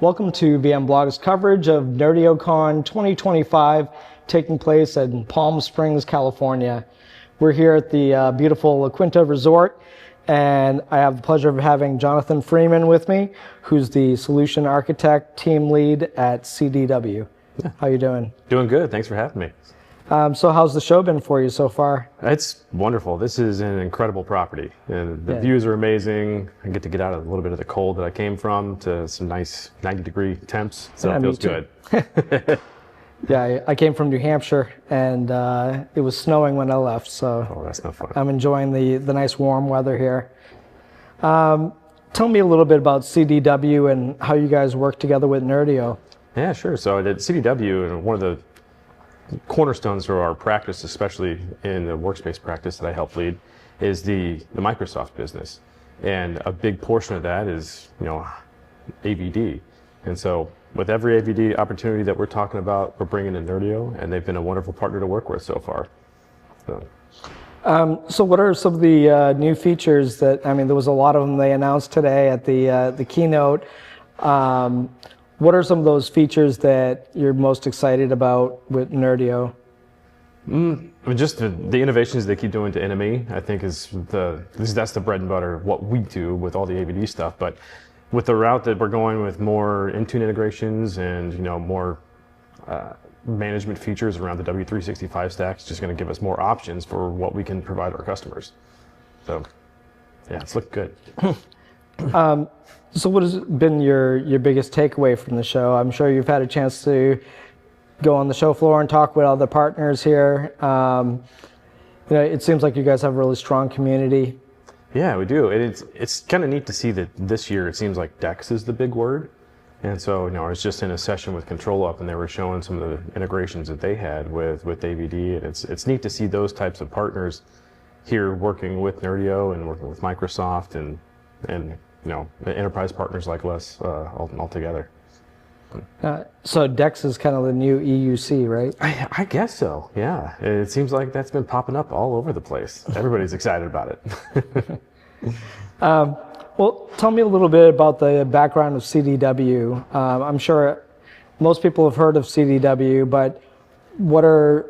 Welcome to VMblog's coverage of NerdioCon 2025 taking place in Palm Springs, California. We're here at the beautiful La Quinta Resort, and I have the pleasure of having Jonathan Freeman with me, who's the solution architect team lead at CDW. Yeah. How you doing? Doing good. Thanks for having me. So how's the show been for you so far? It's wonderful. This is an incredible property, and the views are amazing. I get to get out of a little bit of the cold that I came from to some nice 90-degree temps, so it feels good. Yeah, I came from New Hampshire, and it was snowing when I left, so that's no fun. I'm enjoying the nice warm weather here. Tell me a little bit about CDW and how you guys work together with Nerdio. Yeah, sure. So at CDW, and one of the cornerstones for our practice, especially in the workspace practice that I help lead, is the Microsoft business. And a big portion of that is, AVD. And so with every AVD opportunity that we're talking about, we're bringing in Nerdio, and they've been a wonderful partner to work with so far. So what are some of the new features that, there was a lot of them they announced today at the keynote. What are some of those features that you're most excited about with Nerdio? Just the innovations they keep doing to NME, I think that's the bread and butter of what we do with all the AVD stuff. But with the route that we're going with more Intune integrations and more management features around the W365 stack, it's just going to give us more options for what we can provide our customers. So yeah, it's looking good. So what has been your biggest takeaway from the show? I'm sure you've had a chance to go on the show floor and talk with other partners here. It seems like you guys have a really strong community. Yeah, we do. It's kind of neat to see that this year it seems like DEX is the big word. And so, I was just in a session with Control Up, and they were showing some of the integrations that they had with AVD. And it's neat to see those types of partners here working with Nerdio and working with Microsoft and enterprise partners like us all together. So DEX is kind of the new EUC, right? I guess so, yeah. It seems like that's been popping up all over the place. Everybody's excited about it. Well, tell me a little bit about the background of CDW. I'm sure most people have heard of CDW, but what are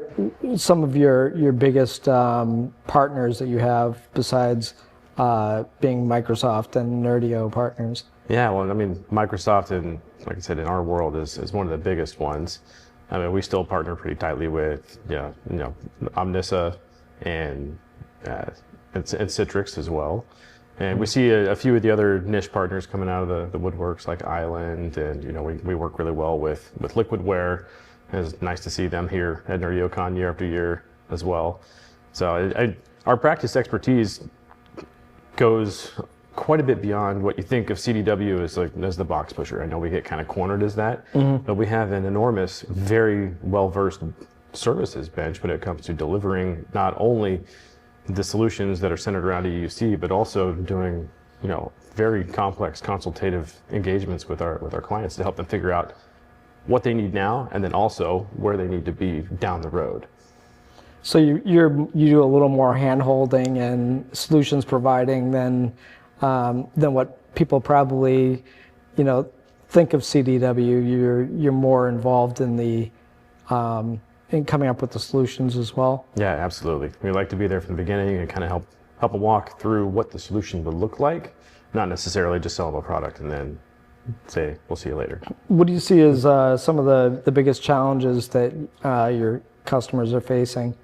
some of your biggest partners that you have besides being Microsoft and Nerdio partners? Yeah, well, Microsoft, and like I said, in our world is one of the biggest ones. We still partner pretty tightly with Omnissa and Citrix as well. And we see a few of the other niche partners coming out of the woodworks, like Island, and we work really well with Liquidware. It's nice to see them here at NerdioCon year after year as well. So our practice expertise goes quite a bit beyond what you think of CDW as the box pusher. I know we get kind of cornered as that, but we have an enormous, very well-versed services bench when it comes to delivering not only the solutions that are centered around EUC, but also doing very complex consultative engagements with our clients to help them figure out what they need now, and then also where they need to be down the road. So you do a little more hand-holding and solutions providing than what people probably think of CDW. You're more involved in the in coming up with the solutions as well. Yeah, absolutely. We like to be there from the beginning and kind of help them walk through what the solution would look like, not necessarily just sell them a product and then say we'll see you later. What do you see as some of the biggest challenges that your customers are facing?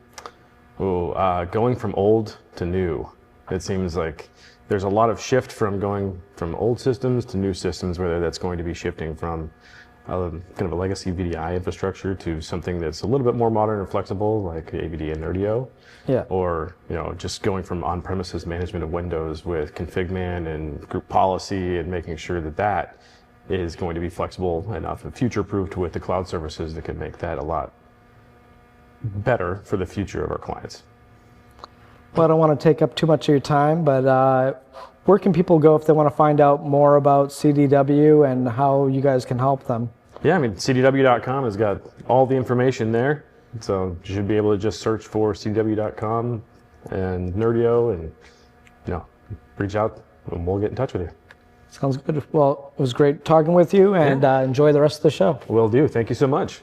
Going from old to new. It seems like there's a lot of shift from going from old systems to new systems, whether that's going to be shifting from kind of a legacy VDI infrastructure to something that's a little bit more modern and flexible, like AVD and Nerdio. Yeah. Or just going from on-premises management of Windows with ConfigMan and group policy and making sure that is going to be flexible enough and future-proofed with the cloud services that can make that a lot better for the future of our clients. Well, I don't want to take up too much of your time, but where can people go if they want to find out more about CDW and how you guys can help them? Yeah, CDW.com has got all the information there. So you should be able to just search for CDW.com and Nerdio and reach out and we'll get in touch with you. Sounds good. Well, it was great talking with you, and enjoy the rest of the show. Will do. Thank you so much.